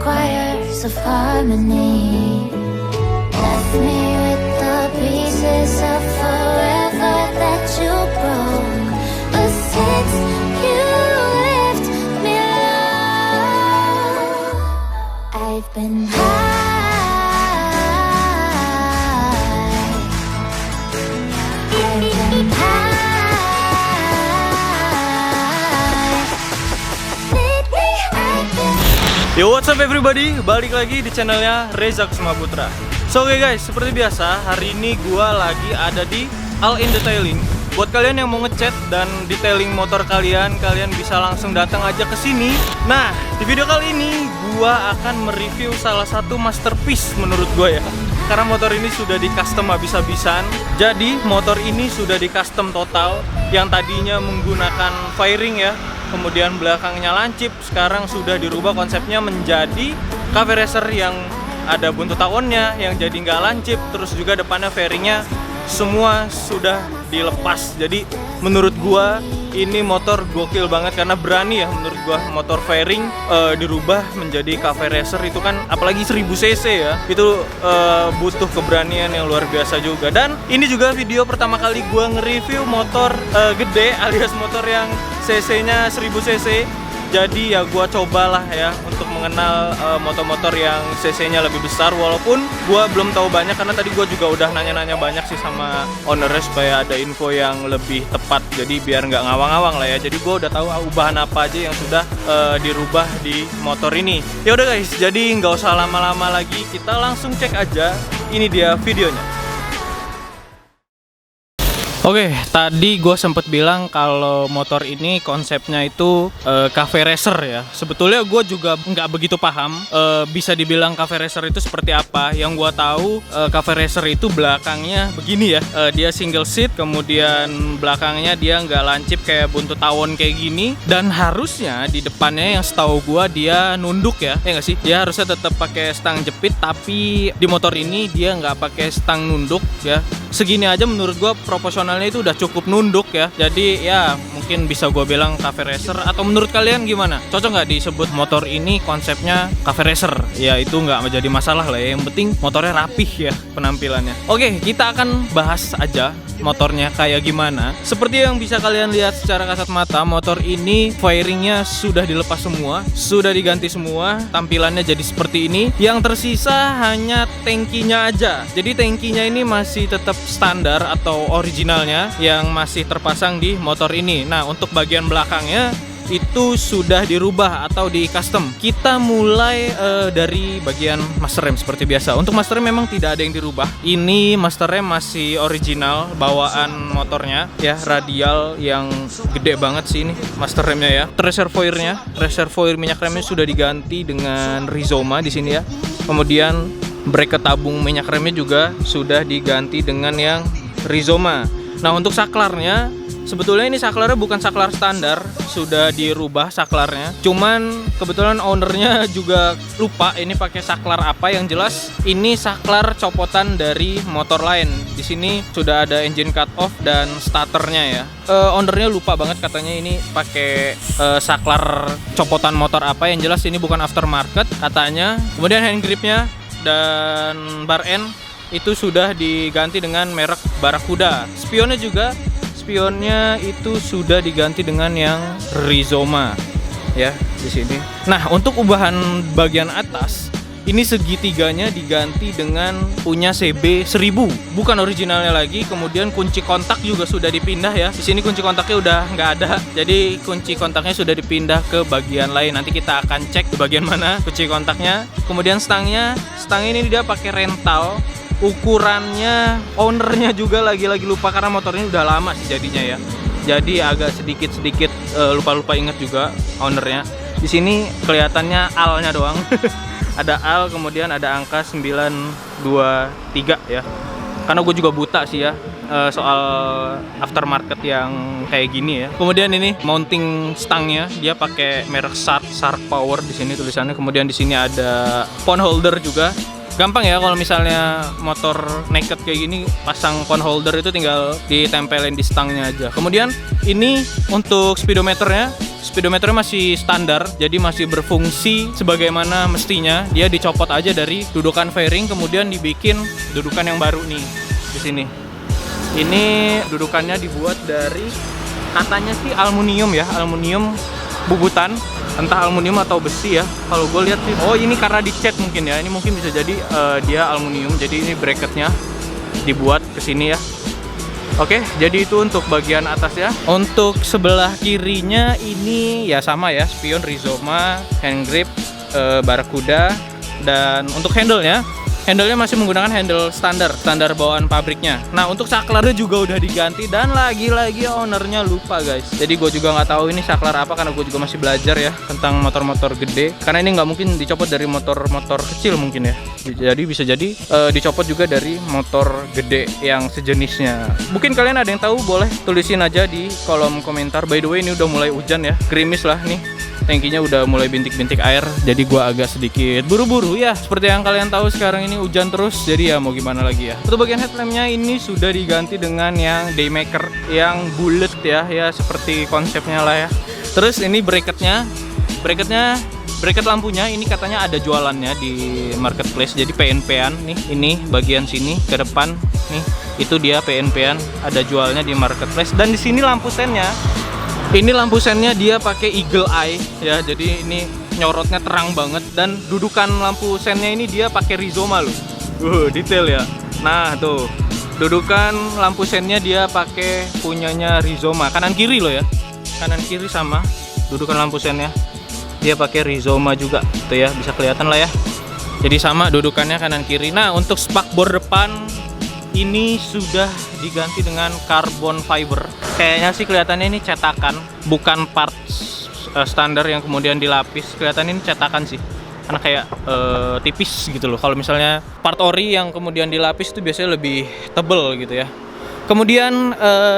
choirs of harmony. Left me with the pieces of forever that you broke. But since you left me alone, I've been high. Yo, what's up everybody, balik lagi di channelnya Reza Kusuma Putra. So oke guys, seperti biasa hari ini gua lagi ada di All In Detailing. Buat kalian yang mau ngecat dan detailing motor kalian bisa langsung datang aja ke sini. Nah, di video kali ini gua akan mereview salah satu masterpiece menurut gua ya. Karena motor ini sudah di custom habis-habisan. Jadi motor ini sudah di custom total. Yang tadinya menggunakan fairing ya, kemudian belakangnya lancip, sekarang sudah dirubah konsepnya menjadi cafe racer yang ada buntut tawonnya yang jadi nggak lancip, terus juga depannya fairingnya semua sudah dilepas. Jadi menurut gua ini motor gokil banget karena berani ya, menurut gua motor fairing dirubah menjadi cafe racer itu kan apalagi 1000 cc ya, itu butuh keberanian yang luar biasa juga. Dan ini juga video pertama kali gua nge-review motor gede alias motor yang cc-nya 1000 cc. Jadi ya gua cobalah ya untuk mengenal motor-motor yang cc-nya lebih besar, walaupun gua belum tahu banyak karena tadi gua juga udah nanya-nanya banyak sih sama ownernya supaya ada info yang lebih tepat, jadi biar nggak ngawang-ngawang lah ya. Jadi gua udah tahu ubahan apa aja yang sudah dirubah di motor ini. Ya udah guys, jadi nggak usah lama-lama lagi, kita langsung cek aja. Ini dia videonya. Oke, tadi gue sempet bilang kalau motor ini konsepnya itu cafe racer ya. Sebetulnya gue juga nggak begitu paham bisa dibilang cafe racer itu seperti apa. Yang gue tahu cafe racer itu belakangnya begini ya, dia single seat, kemudian belakangnya dia nggak lancip kayak buntut tawon kayak gini. Dan harusnya di depannya yang setahu gue dia nunduk ya nggak sih? Dia harusnya tetap pakai stang jepit, tapi di motor ini dia nggak pakai stang nunduk ya. Segini aja menurut gue proporsionalnya itu udah cukup nunduk ya. Jadi ya mungkin bisa gue bilang cafe racer. Atau menurut kalian gimana? Cocok nggak disebut motor ini konsepnya cafe racer? Ya itu nggak menjadi masalah lah ya. Yang penting motornya rapih ya penampilannya. Oke, kita akan bahas aja motornya kayak gimana. Seperti yang bisa kalian lihat secara kasat mata, motor ini fairingnya sudah dilepas semua, sudah diganti semua, tampilannya jadi seperti ini. Yang tersisa hanya tangkinya aja. Jadi tangkinya ini masih tetap standar atau originalnya yang masih terpasang di motor ini. Nah, untuk bagian belakangnya itu sudah dirubah atau di custom. Kita mulai dari bagian master rem seperti biasa. Untuk master rem memang tidak ada yang dirubah. Ini master rem masih original bawaan motornya ya, radial yang gede banget sih ini master remnya ya. Reservoir minyak remnya sudah diganti dengan Rizoma di sini ya. Kemudian bracket tabung minyak remnya juga sudah diganti dengan yang Rizoma. Nah, untuk saklarnya sebetulnya ini saklarnya bukan saklar standar, sudah dirubah saklarnya. Cuman kebetulan ownernya juga lupa ini pakai saklar apa. Yang jelas ini saklar copotan dari motor lain. Di sini sudah ada engine cut off dan starternya ya. Ownernya lupa banget katanya ini pakai saklar copotan motor apa. Yang jelas ini bukan aftermarket katanya. Kemudian hand gripnya dan bar end itu sudah diganti dengan merek Barakuda. Spionnya itu sudah diganti dengan yang Rizoma ya di sini. Nah, untuk ubahan bagian atas ini segitiganya diganti dengan punya CB 1000, bukan originalnya lagi. Kemudian kunci kontak juga sudah dipindah ya. Di sini kunci kontaknya udah nggak ada. Jadi kunci kontaknya sudah dipindah ke bagian lain. Nanti kita akan cek di bagian mana kunci kontaknya. Kemudian stang ini dia pakai rental. Ukurannya ownernya juga lagi-lagi lupa karena motor ini udah lama sih jadinya ya. Jadi agak sedikit lupa inget juga ownernya. Di sini kelihatannya AL-nya doang. Ada AL, kemudian ada angka 923 ya. Karena gue juga buta sih ya soal aftermarket yang kayak gini ya. Kemudian ini mounting stangnya dia pakai merek Shark Power di sini tulisannya. Kemudian di sini ada phone holder juga. Gampang ya kalau misalnya motor naked kayak gini, pasang phone holder itu tinggal ditempelin di stangnya aja. Kemudian ini untuk speedometernya speedometernya masih standar, jadi masih berfungsi sebagaimana mestinya. Dia dicopot aja dari dudukan fairing, kemudian dibikin dudukan yang baru nih di sini. Ini dudukannya dibuat dari, katanya sih aluminium ya, aluminium bubutan, entah aluminium atau besi ya. Kalau gue lihat sih, oh ini karena dicat mungkin ya. Ini mungkin bisa jadi dia aluminium. Jadi ini bracketnya dibuat ke sini ya. Oke, jadi itu untuk bagian atas ya. Untuk sebelah kirinya ini ya sama ya, spion Rizoma, hand grip Barracuda, dan untuk handle-nya masih menggunakan handle standar bawaan pabriknya. Nah, untuk saklarnya juga udah diganti dan lagi-lagi ownernya lupa guys. Jadi gue juga nggak tahu ini saklar apa karena gue juga masih belajar ya tentang motor-motor gede. Karena ini nggak mungkin dicopot dari motor-motor kecil mungkin ya. Jadi bisa jadi dicopot juga dari motor gede yang sejenisnya. Mungkin kalian ada yang tahu, boleh tulisin aja di kolom komentar. By the way, ini udah mulai hujan ya, gerimis lah nih. Tangkinya udah mulai bintik-bintik air, jadi gua agak sedikit buru-buru ya. Seperti yang kalian tahu sekarang ini hujan terus, jadi ya mau gimana lagi ya. Untuk bagian headlampnya ini sudah diganti dengan yang Daymaker, yang bulat ya, seperti konsepnya lah ya. Terus ini bracket lampunya ini katanya ada jualannya di marketplace, jadi PNP-an nih. Ini bagian sini ke depan nih, itu dia PNP-an, ada jualnya di marketplace. Dan di sini lampu sennya. Ini lampu sennya dia pakai Eagle Eye ya, jadi ini nyorotnya terang banget. Dan dudukan lampu sennya ini dia pakai Rizoma loh. Detail ya. Nah tuh, dudukan lampu sennya dia pakai punyanya Rizoma. Kanan kiri loh ya, kanan kiri sama dudukan lampu sennya dia pakai Rizoma juga tuh ya, bisa kelihatan lah ya. Jadi sama dudukannya kanan kiri. Nah, untuk spakbor depan ini sudah diganti dengan carbon fiber. Kayaknya sih kelihatannya ini cetakan, bukan parts standar yang kemudian dilapis. Kelihatan ini cetakan sih, karena kayak tipis gitu loh. Kalau misalnya part ori yang kemudian dilapis itu biasanya lebih tebel gitu ya. Kemudian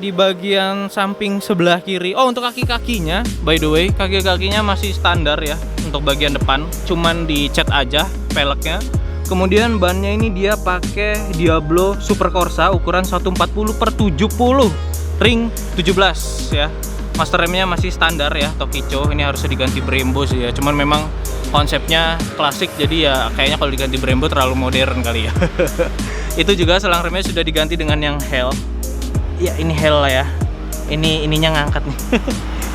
di bagian samping sebelah kiri, oh untuk kaki-kakinya, by the way, kaki-kakinya masih standar ya. Untuk bagian depan, cuman dicat aja peleknya. Kemudian bannya ini dia pakai Diablo Super Corsa ukuran 140/70 ring 17 ya. Master remnya masih standar ya, Tokicho. Ini harusnya diganti Brembo sih ya. Cuman memang konsepnya klasik, jadi ya kayaknya kalau diganti Brembo terlalu modern kali ya. Itu juga selang remnya sudah diganti dengan yang Hell. Ya ini Hell lah ya. Ininya ngangkat nih.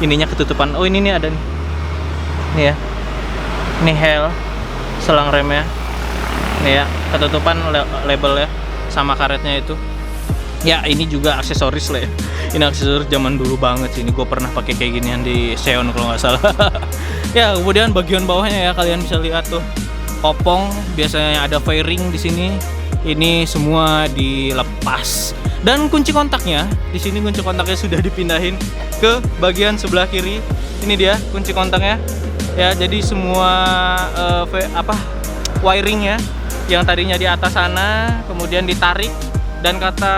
Ininya ketutupan. Oh ini nih ada nih. Nih ya. Ini Hell selang remnya. Nih ya, ketutupan label ya, sama karetnya itu. Ya ini juga aksesoris lah ya. Ini aksesoris zaman dulu banget sih. Ini gue pernah pakai kayak ginian di Xeon kalau nggak salah. Ya kemudian bagian bawahnya ya, kalian bisa lihat tuh kopong. Biasanya ada fairing di sini. Ini semua dilepas. Dan kunci kontaknya di sini, kunci kontaknya sudah dipindahin ke bagian sebelah kiri. Ini dia kunci kontaknya. Ya jadi semua wiring ya, yang tadinya di atas sana kemudian ditarik. Dan kata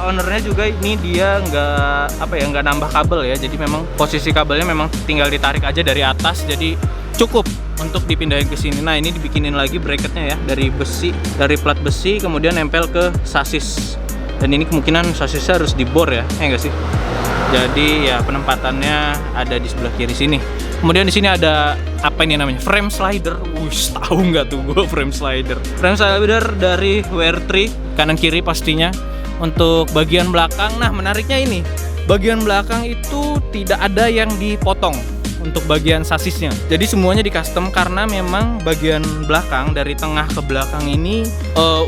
ownernya juga ini dia nggak nambah kabel ya, jadi memang posisi kabelnya memang tinggal ditarik aja dari atas, jadi cukup untuk dipindahin ke sini. Nah ini dibikinin lagi bracketnya ya, dari besi, dari plat besi, kemudian nempel ke sasis. Dan ini kemungkinan sasisnya harus dibor ya, enggak sih? Jadi ya penempatannya ada di sebelah kiri sini. Kemudian di sini ada apa ini namanya? Frame slider. Tahu nggak tuh gue frame slider? Frame slider dari WR3, kanan kiri pastinya. Untuk bagian belakang, nah menariknya ini, bagian belakang itu tidak ada yang dipotong untuk bagian sasisnya. Jadi semuanya di custom karena memang bagian belakang dari tengah ke belakang ini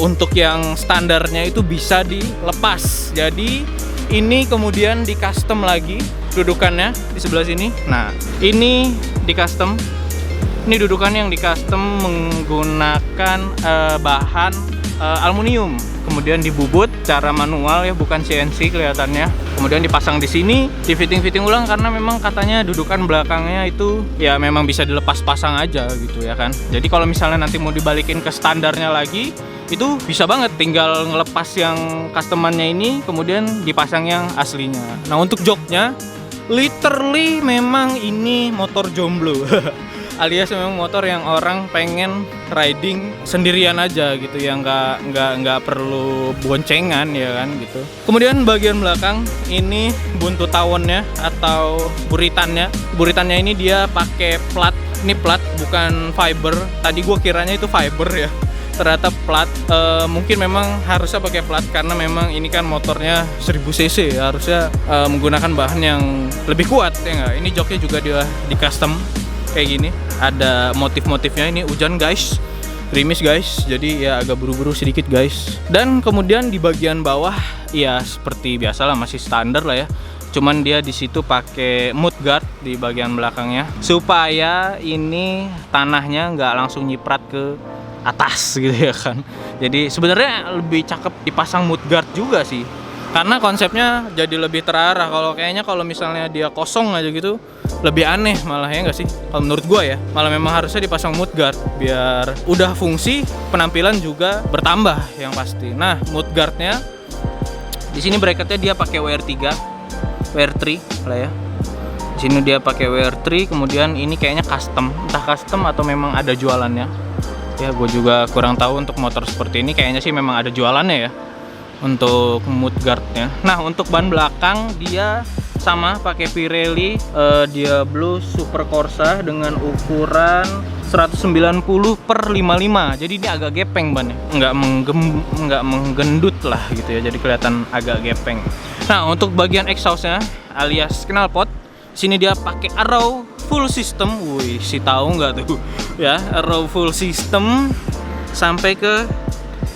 untuk yang standarnya itu bisa dilepas. Jadi ini kemudian di custom lagi dudukannya di sebelah sini. Nah, ini di custom. Ini dudukan yang di custom menggunakan bahan aluminium. Kemudian dibubut cara manual ya, bukan CNC kelihatannya. Kemudian dipasang di sini, di fitting ulang karena memang katanya dudukan belakangnya itu ya memang bisa dilepas pasang aja gitu ya kan. Jadi kalau misalnya nanti mau dibalikin ke standarnya lagi, itu bisa banget, tinggal ngelepas yang customannya ini kemudian dipasang yang aslinya. Nah untuk joknya literally memang ini motor jomblo. alias memang motor yang orang pengen riding sendirian aja gitu ya, nggak perlu boncengan ya kan gitu. Kemudian bagian belakang ini buntut tawonnya atau buritannya ini dia pakai plat. Ini plat bukan fiber. Tadi gue kiranya itu fiber ya, ternyata plat. Mungkin memang harusnya pakai plat karena memang ini kan motornya 1000 cc, harusnya menggunakan bahan yang lebih kuat ya nggak. Ini joknya juga dia di custom kayak gini, ada motif-motifnya. Ini hujan guys, gerimis guys, jadi ya agak buru-buru sedikit guys. Dan kemudian di bagian bawah ya seperti biasa lah, masih standar lah ya. Cuman dia di situ pakai mudguard di bagian belakangnya supaya ini tanahnya nggak langsung nyiprat ke atas gitu ya kan. Jadi sebenarnya lebih cakep dipasang mudguard juga sih, karena konsepnya jadi lebih terarah. Kalau misalnya dia kosong aja gitu lebih aneh malah ya nggak sih, kalau menurut gua ya. Malah memang harusnya dipasang mudguard biar udah fungsi, penampilan juga bertambah yang pasti. Nah, mudguardnya di sini bracketnya dia pakai WR3 lah ya. Di sini dia pakai WR3, kemudian ini kayaknya custom, entah custom atau memang ada jualannya. Ya, gue juga kurang tahu untuk motor seperti ini, kayaknya sih memang ada jualannya ya untuk mudguardnya. Nah, untuk ban belakang dia sama pakai Pirelli Diablo Super Corsa dengan ukuran 190/55. Jadi ini agak gepeng bannya, nggak menggendut lah gitu ya, jadi kelihatan agak gepeng. Nah, untuk bagian exhaustnya alias knalpot, sini dia pakai Arrow full system. Wih, si tahu nggak tuh ya, Arrow full system sampai ke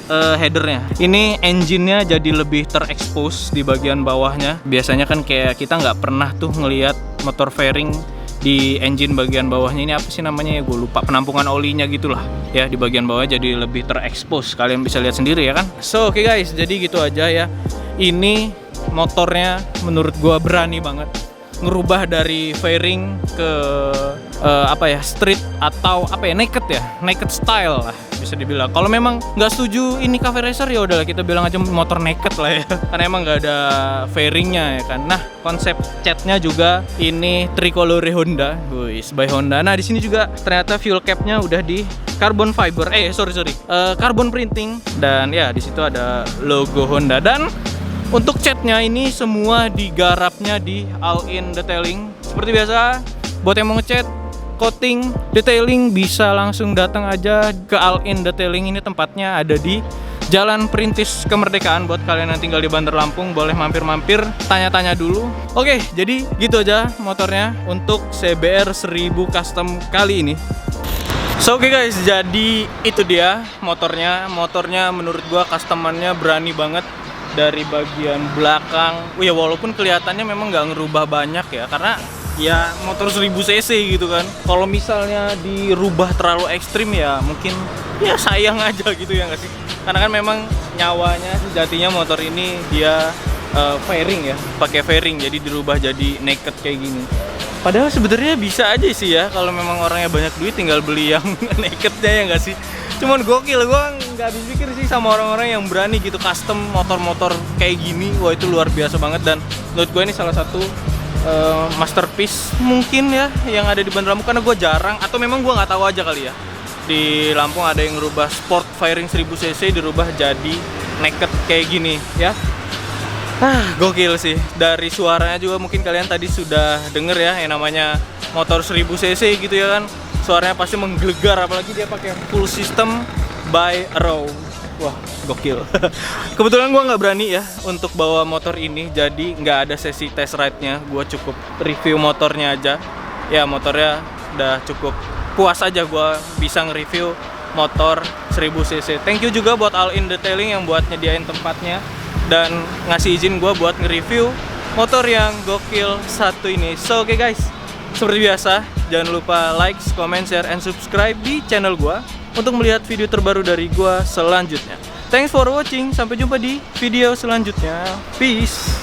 headernya. Ini engine-nya jadi lebih terekspos di bagian bawahnya. Biasanya kan kayak kita nggak pernah tuh ngelihat motor fairing di engine bagian bawahnya. Ini apa sih namanya ya, gue lupa, penampungan olinya gitulah ya, di bagian bawah jadi lebih terekspos. Kalian bisa lihat sendiri ya kan. So oke guys, jadi gitu aja ya. Ini motornya menurut gue berani banget ngerubah dari fairing ke street atau naked style lah bisa dibilang. Kalau memang nggak setuju ini cafe racer, ya udahlah kita bilang aja motor naked lah ya, karena emang nggak ada fairingnya ya kan. Nah, konsep catnya juga ini tricolore Honda, by Honda. Nah, di sini juga ternyata fuel capnya udah di carbon fiber, carbon printing, dan ya di situ ada logo Honda. Dan untuk catnya ini semua digarapnya di All In Detailing. Seperti biasa, buat yang mau ngecat, coating, detailing bisa langsung datang aja ke All In Detailing. Ini tempatnya ada di Jalan Perintis Kemerdekaan. Buat kalian yang tinggal di Bandar Lampung, boleh mampir-mampir, tanya-tanya dulu. Oke, jadi gitu aja motornya untuk CBR 1000 Custom kali ini. So oke guys, jadi itu dia motornya. Motornya menurut gua customannya berani banget. Dari bagian belakang, ya walaupun kelihatannya memang nggak ngerubah banyak ya, karena ya motor 1000 cc gitu kan. Kalau misalnya dirubah terlalu ekstrim ya mungkin ya sayang aja gitu ya nggak sih. Karena kan memang nyawanya sejatinya motor ini dia fairing ya, pakai fairing, jadi dirubah jadi naked kayak gini. Padahal sebenarnya bisa aja sih ya, kalau memang orangnya banyak duit tinggal beli yang nakednya ya nggak sih. Cuman gokil, gue nggak habis pikir sih sama orang-orang yang berani gitu custom motor-motor kayak gini. Wah, itu luar biasa banget, dan menurut gue ini salah satu masterpiece mungkin ya yang ada di Bandar Lampung, karena gue jarang, atau memang gue nggak tahu aja kali ya, di Lampung ada yang ngerubah sport fairing 1000 cc dirubah jadi naked kayak gini ya. Gokil sih. Dari suaranya juga mungkin kalian tadi sudah denger ya, yang namanya motor 1000 cc gitu ya kan, suaranya pasti menggelegar, apalagi dia pakai full system by Arrow. Wah, gokil. Kebetulan gue nggak berani ya untuk bawa motor ini, jadi nggak ada sesi test ride-nya. Gue cukup review motornya aja. Ya, motornya udah cukup puas aja gue bisa nge-review motor 1000 cc. Thank you juga buat All In Detailing yang buat nyediain tempatnya dan ngasih izin gue buat nge-review motor yang gokil satu ini. So oke guys, seperti biasa, jangan lupa like, comment, share, and subscribe di channel gua untuk melihat video terbaru dari gua selanjutnya. Thanks for watching, sampai jumpa di video selanjutnya. Peace.